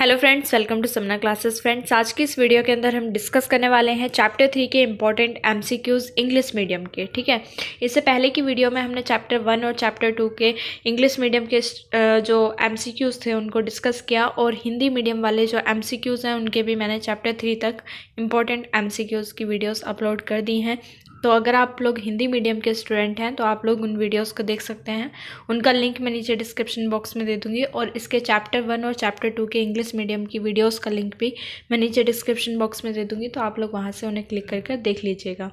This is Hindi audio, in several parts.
Hello friends, welcome to Samna classes. Friends, आज की इस वीडियो के अंदर हम डिस्कस करने वाले हैं चैप्टर 3 के इंपॉर्टेंट एमसीक्यूज़ इंग्लिश मीडियम के। ठीक है, इससे पहले की वीडियो में हमने चैप्टर 1 और चैप्टर 2 के इंग्लिश मीडियम के जो एमसीक्यूज़ थे उनको डिस्कस किया, और हिंदी मीडियम वाले जो एमसीक्यूज़ हैं उनके भी मैंने चैप्टर 3 तक इंपॉर्टेंट एमसीक्यूज़ की वीडियोज़ अपलोड कर दी हैं। तो अगर आप लोग हिंदी मीडियम के स्टूडेंट हैं तो आप लोग उन वीडियोस को देख सकते हैं। उनका लिंक मैं नीचे डिस्क्रिप्शन बॉक्स में दे दूँगी, और इसके चैप्टर 1 और चैप्टर 2 के इंग्लिश मीडियम की वीडियोस का लिंक भी मैं नीचे डिस्क्रिप्शन बॉक्स में दे दूँगी, तो आप लोग वहाँ से उन्हें क्लिक करके देख लीजिएगा।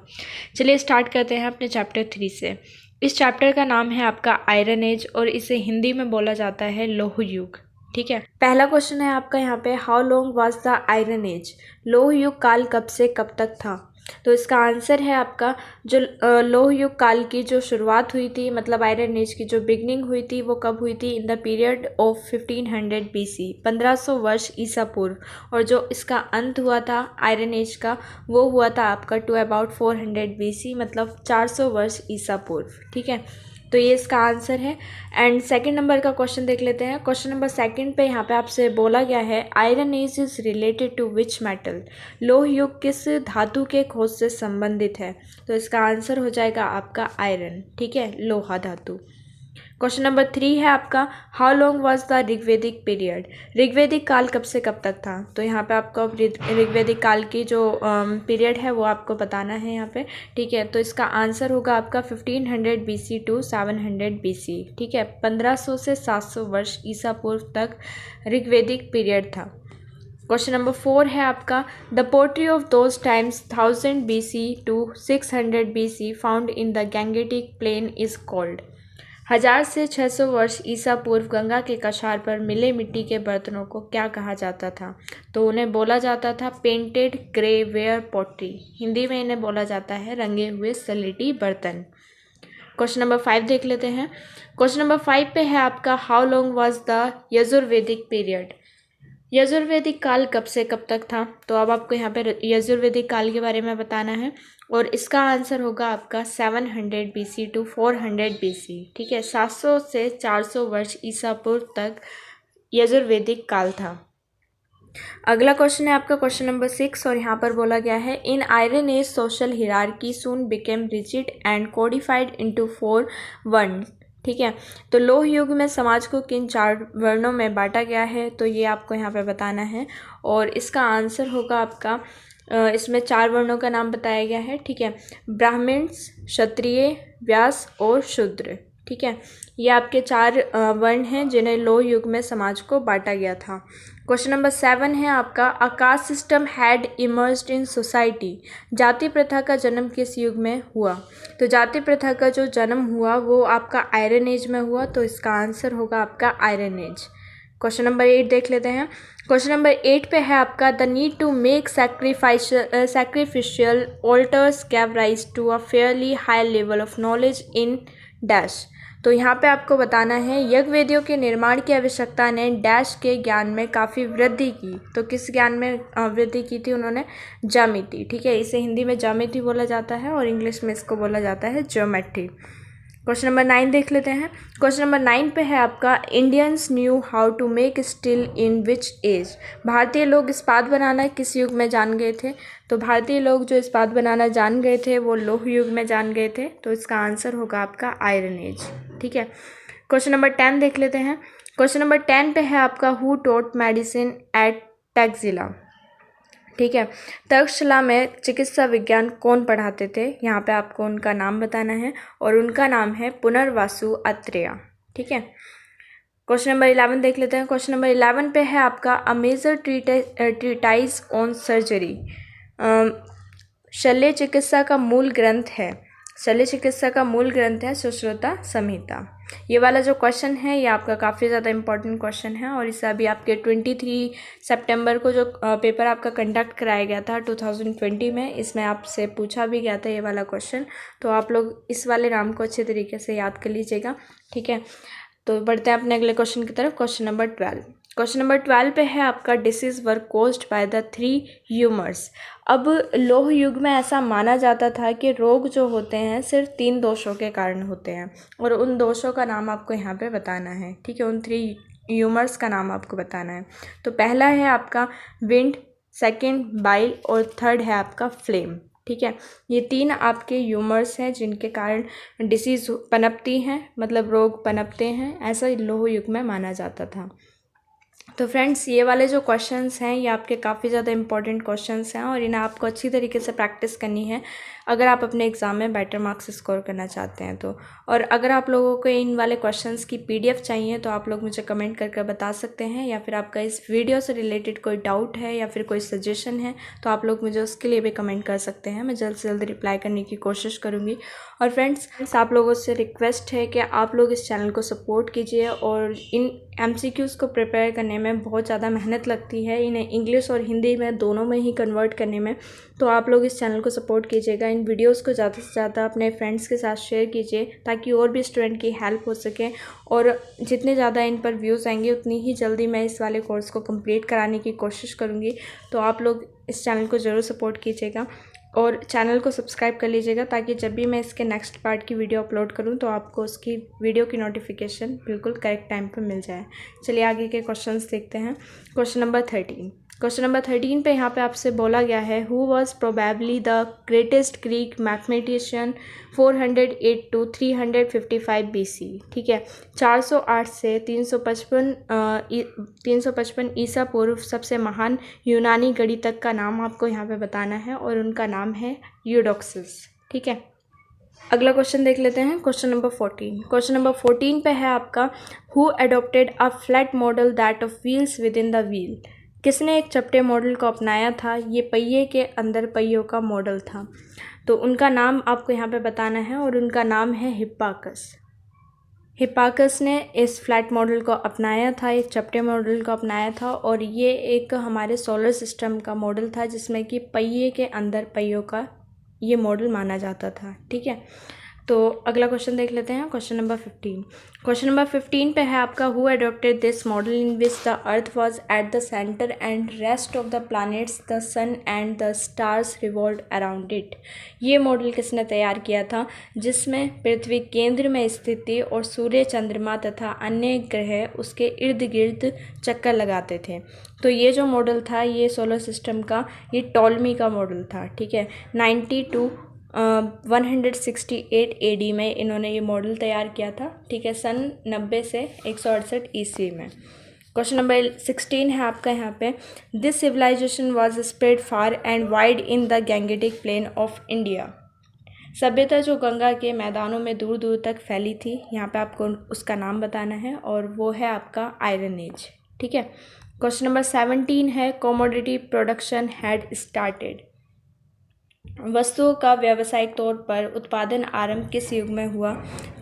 चलिए स्टार्ट करते हैं अपने चैप्टर 3 से। इस चैप्टर का नाम है आपका आयरन एज, और इसे हिंदी में बोला जाता है लौह युग। ठीक है, पहला क्वेश्चन है आपका यहाँ पे, how long was the iron age? लौह युग काल कब से कब तक था? तो इसका आंसर है आपका, जो लौह युग काल की जो शुरुआत हुई थी, मतलब आयरन एज की जो बिगनिंग हुई थी, वो कब हुई थी? In the period of 1500 BC, 1500 वर्ष ईसा पूर्व। और जो इसका अंत हुआ था आयरन एज का, वो हुआ था आपका टू अबाउट 400 BC, मतलब 400 वर्ष ईसा पूर्व। ठीक है, तो ये इसका आंसर है। एंड सेकंड नंबर का क्वेश्चन देख लेते हैं। क्वेश्चन नंबर सेकंड पे यहाँ पे आपसे बोला गया है, iron age is related to which metal? लौह युग किस धातु के खोज से संबंधित है? तो इसका आंसर हो जाएगा आपका आयरन। ठीक है, लोहा धातु। क्वेश्चन नंबर 3 है आपका, how long was the Rigvedic period? ऋग्वेदिक काल कब से कब तक था? तो यहाँ पे आपको ऋग्वेदिक काल की जो पीरियड है वो आपको बताना है यहाँ पे। ठीक है, तो इसका आंसर होगा आपका 1500 BC टू 700 BC। ठीक है, 1500 से 700 वर्ष ईसा पूर्व तक ऋग्वेदिक पीरियड था। क्वेश्चन नंबर 4 है आपका, the pottery of those times 1000 BC to 600 BC found in the Gangetic plain is called? 1000 से 600 वर्ष ईसा पूर्व गंगा के कछार पर मिले मिट्टी के बर्तनों को क्या कहा जाता था? तो उन्हें बोला जाता था painted grey ware pottery. Hindi में इन्हें बोला जाता है रंगे हुए सलेटी बर्तन। क्वेश्चन नंबर 5 देख लेते हैं। क्वेश्चन नंबर 5 पे है आपका, how long was the Yajurvedic period? यजुर्वेदिक काल कब से कब तक था? तो अब आपको यहाँ पे यजुर्वेदिक काल के बारे में बताना है, और इसका आंसर होगा आपका 700 BC टू 400 BC। ठीक है, 700 से 400 वर्ष ईसा पूर्व तक यजुर्वेदिक काल था। अगला क्वेश्चन है आपका क्वेश्चन नंबर 6, और यहाँ पर बोला गया है, in iron age social hierarchy soon became rigid and codified into 4 varnas. ठीक है, तो लौह युग में समाज को किन 4 वर्णों में बांटा गया है? तो ये आपको यहाँ पे बताना है, और इसका आंसर होगा आपका, इसमें 4 वर्णों का नाम बताया गया है। ठीक है, ब्राह्मण्स, क्षत्रिय, व्यास और शूद्र। ठीक है, ये आपके 4 वर्ण हैं जिन्हें लौह युग में समाज को बांटा गया था। क्वेश्चन नंबर 7 है आपका, a caste system had emerged in society. जाति प्रथा का जन्म किस युग में हुआ? तो जाति प्रथा का जो जन्म हुआ वो आपका आयरन एज में हुआ, तो इसका आंसर होगा आपका आयरन एज। क्वेश्चन नंबर 8 देख लेते हैं। क्वेश्चन नंबर 8 पे है आपका, the need to make sacrificial altars gave rise to a fairly high level of knowledge in dash. तो यहाँ पे आपको बताना है, यज्ञ वेदियों के निर्माण की आवश्यकता ने डैश के ज्ञान में काफ़ी वृद्धि की। तो किस ज्ञान में वृद्धि की थी उन्होंने? ज्यामिति। ठीक है, इसे हिंदी में ज्यामिति बोला जाता है, और इंग्लिश में इसको बोला जाता है ज्योमेट्री। क्वेश्चन नंबर 9 देख लेते हैं। क्वेश्चन नंबर 9 पे है आपका, Indians knew how to make steel in which age? भारतीय लोग इस्पात बनाना किस युग में जान गए थे? तो भारतीय लोग जो इस्पात बनाना जान गए थे वो लौह युग में जान गए थे, तो इसका आंसर होगा आपका आयरन एज। ठीक है, क्वेश्चन नंबर 10 देख लेते हैं। क्वेश्चन नंबर 10 पे है आपका, who taught medicine eight Taxila? ठीक है, तक्षशिला में चिकित्सा विज्ञान कौन पढ़ाते थे? यहाँ पे आपको उनका नाम बताना है, और उनका नाम है पुनर्वासु अत्रेय। ठीक है, क्वेश्चन नंबर 11 देख लेते हैं। क्वेश्चन नंबर 11 पे है आपका, a major treatise on surgery. शल्य चिकित्सा का मूल ग्रंथ है, शल्य चिकित्सा का मूल ग्रंथ है सुश्रुता संहिता। ये वाला जो क्वेश्चन है ये आपका काफ़ी ज़्यादा इंपॉर्टेंट क्वेश्चन है, और इससे अभी आपके 23 सितंबर को जो पेपर आपका कंडक्ट कराया गया था 2020 में, इसमें आपसे पूछा भी गया था ये वाला क्वेश्चन। तो आप लोग इस वाले नाम को अच्छे तरीके से याद कर लीजिएगा। ठीक है, तो बढ़ते हैं अपने अगले क्वेश्चन की तरफ। Question number 12। क्वेश्चन नंबर 12 पे है आपका, disease were caused by the 3 humours. अब लौह युग में ऐसा माना जाता था कि रोग जो होते हैं सिर्फ 3 दोषों के कारण होते हैं, और उन दोषों का नाम आपको यहाँ पे बताना है। ठीक है, उन 3 ह्यूमर्स का नाम आपको बताना है। तो पहला है आपका विंड, सेकंड बाइल और थर्ड है आपका फ्लेम। ठीक है, ये 3 आपके ह्यूमर्स हैं जिनके कारण डिसीज़ पनपती हैं, मतलब रोग पनपते हैं, ऐसा लोह युग में माना जाता था। तो फ्रेंड्स, ये वाले जो क्वेश्चंस हैं ये आपके काफ़ी ज़्यादा इंपॉर्टेंट क्वेश्चंस हैं और इन्हें आपको अच्छी तरीके से प्रैक्टिस करनी है अगर आप अपने एग्ज़ाम में बेटर मार्क्स स्कोर करना चाहते हैं तो। और अगर आप लोगों को इन वाले क्वेश्चंस की PDF चाहिए तो आप लोग मुझे कमेंट करके बता सकते हैं, या फिर आपका इस वीडियो से रिलेटेड कोई डाउट है या फिर कोई सजेशन है तो आप लोग मुझे उसके लिए भी कमेंट कर सकते हैं। मैं जल्द से जल्द रिप्लाई करने की कोशिश करूँगी। और फ्रेंड्स, आप लोगों से रिक्वेस्ट है कि आप लोग इस चैनल को सपोर्ट कीजिए। और इन MCQs को प्रिपेयर करने में बहुत ज़्यादा मेहनत लगती है, इन्हें इंग्लिश और हिंदी में दोनों में ही कन्वर्ट करने में, तो आप लोग इस चैनल को सपोर्ट कीजिएगा। इन वीडियोस को ज़्यादा से ज़्यादा अपने फ्रेंड्स के साथ शेयर कीजिए ताकि और भी स्टूडेंट की हेल्प हो सके। और जितने ज़्यादा इन पर व्यूज़ आएंगे उतनी ही जल्दी मैं इस वाले कोर्स को कंप्लीट कराने की कोशिश करूँगी। तो आप लोग इस चैनल को ज़रूर सपोर्ट कीजिएगा और चैनल को सब्सक्राइब कर लीजिएगा ताकि जब भी मैं इसके नेक्स्ट पार्ट की वीडियो अपलोड करूं तो आपको उसकी वीडियो की नोटिफिकेशन बिल्कुल करेक्ट टाइम पर मिल जाए। चलिए आगे के क्वेश्चंस देखते हैं। क्वेश्चन नंबर 13 पे यहाँ पे आपसे बोला गया है, who was probably the greatest Greek mathematician 408 to 355 BC। ठीक है, 408 से 355 ईसा पूर्व सबसे महान यूनानी गणितज्ञ का नाम आपको यहाँ पे बताना है और उनका नाम है यूडोक्सस। ठीक है, अगला क्वेश्चन देख लेते हैं। क्वेश्चन नंबर 14 पे है आपका, who adopted a flat model that of wheels with in the wheel. किसने एक चपटे मॉडल को अपनाया था, ये पहिए के अंदर पहियों का मॉडल था। तो उनका नाम आपको यहाँ पे बताना है और उनका नाम है हिप्पार्कस ने इस फ्लैट मॉडल को अपनाया था, एक चपटे मॉडल को अपनाया था और ये एक हमारे सोलर सिस्टम का मॉडल था जिसमें कि पहिए के अंदर पहियों का ये मॉडल माना जाता था। ठीक है, तो अगला क्वेश्चन देख लेते हैं। क्वेश्चन नंबर 15 पे है आपका, who adopted this model in which the earth was at the centre and rest of the planets the sun and the stars revolve around it. ये मॉडल किसने तैयार किया था जिसमें पृथ्वी केंद्र में स्थित थी और सूर्य, चंद्रमा तथा अन्य ग्रह उसके इर्द गिर्द चक्कर लगाते थे। तो ये जो मॉडल था ये सोलर सिस्टम का, ये टॉलमी का मॉडल था। ठीक है, 168 AD में इन्होंने ये मॉडल तैयार किया था। ठीक है, सन 90 से 168 ईस्वी में। क्वेश्चन नंबर 16 है आपका यहाँ पे, this civilisation was spread far and wide in the Gangetic plain of India. सभ्यता जो गंगा के मैदानों में दूर दूर तक फैली थी, यहाँ पे आपको उसका नाम बताना है और वो है आपका आयरन एज। ठीक है, क्वेश्चन नंबर 17 है, कमोडिटी प्रोडक्शन हैड स्टार्टेड। वस्तुओं का व्यावसायिक तौर पर उत्पादन आरंभ किस युग में हुआ।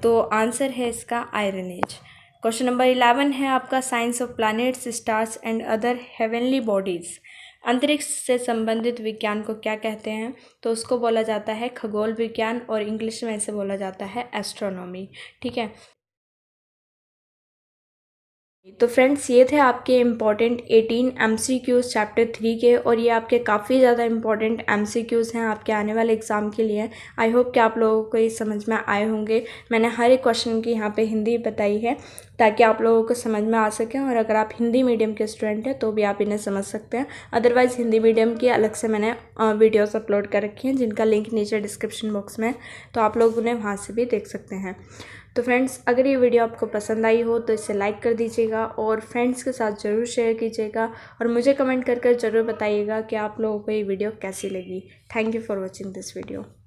तो आंसर है इसका आयरन एज। क्वेश्चन नंबर 11 है आपका, science of planets, stars and other heavenly bodies. अंतरिक्ष से संबंधित विज्ञान को क्या कहते हैं। तो उसको बोला जाता है खगोल विज्ञान और इंग्लिश में इसे बोला जाता है एस्ट्रोनॉमी। ठीक है, तो फ्रेंड्स ये थे आपके इम्पॉर्टेंट 18 MCQs चैप्टर 3 के और ये आपके काफ़ी ज़्यादा इम्पॉर्टेंट MCQs हैं आपके आने वाले एग्ज़ाम के लिए। आई होप कि आप लोगों को ये समझ में आए होंगे। मैंने हर एक क्वेश्चन की यहाँ पे हिंदी बताई है ताकि आप लोगों को समझ में आ सके और अगर आप हिंदी मीडियम के स्टूडेंट हैं तो भी आप इन्हें समझ सकते हैं। अदरवाइज़ हिंदी मीडियम की अलग से मैंने वीडियोज़ अपलोड कर रखी हैं जिनका लिंक नीचे डिस्क्रिप्शन बॉक्स में है, तो आप लोग उन्हें वहाँ से भी देख सकते हैं। तो फ्रेंड्स, अगर ये वीडियो आपको पसंद आई हो तो इसे लाइक कर दीजिएगा और फ्रेंड्स के साथ ज़रूर शेयर कीजिएगा और मुझे कमेंट कर ज़रूर बताइएगा कि आप लोगों को ये वीडियो कैसी लगी। Thank you for watching this video.